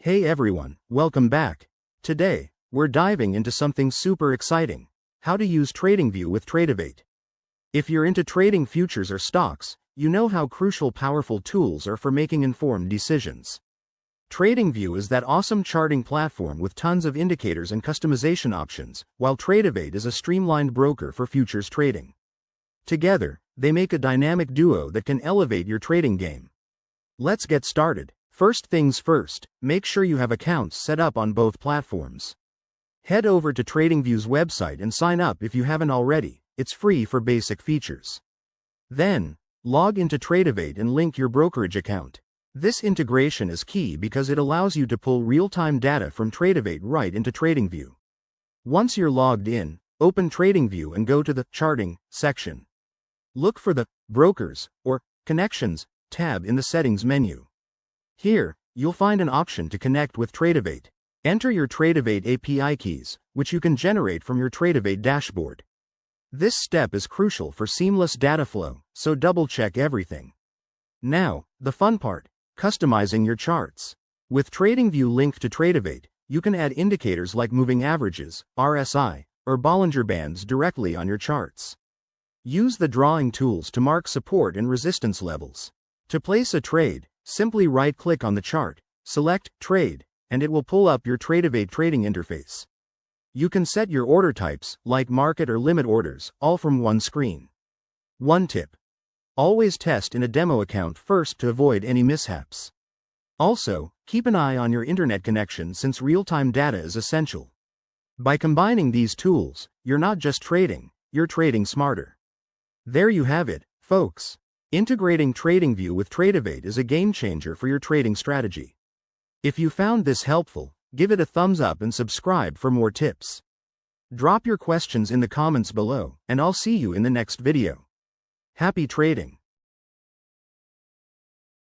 Hey everyone, welcome back. Today, we're diving into something super exciting: how to use TradingView with Tradovate. If you're into trading futures or stocks, you know how crucial powerful tools are for making informed decisions. TradingView is that awesome charting platform with tons of indicators and customization options, while Tradovate is a streamlined broker for futures trading. Together, they make a dynamic duo that can elevate your trading game. Let's get started. First things first, make sure you have accounts set up on both platforms. Head over to TradingView's website and sign up if you haven't already. It's free for basic features. Then, log into Tradovate and link your brokerage account. This integration is key because it allows you to pull real-time data from Tradovate right into TradingView. Once you're logged in, open TradingView and go to the Charting section. Look for the Brokers or Connections tab in the Settings menu. Here, you'll find an option to connect with Tradovate. Enter your Tradovate API keys, which you can generate from your Tradovate dashboard. This step is crucial for seamless data flow, so double-check everything. Now, the fun part: customizing your charts. With TradingView linked to Tradovate, you can add indicators like moving averages, RSI, or Bollinger Bands directly on your charts. Use the drawing tools to mark support and resistance levels. To place a trade, simply right-click on the chart, select Trade, and it will pull up your Tradovate trading interface. You can set your order types, like market or limit orders, all from one screen. One tip: always test in a demo account first to avoid any mishaps. Also, keep an eye on your internet connection since real-time data is essential. By combining these tools, you're not just trading, you're trading smarter. There you have it, folks. Integrating TradingView with Tradovate is a game-changer for your trading strategy. If you found this helpful, give it a thumbs up and subscribe for more tips. Drop your questions in the comments below, and I'll see you in the next video. Happy trading!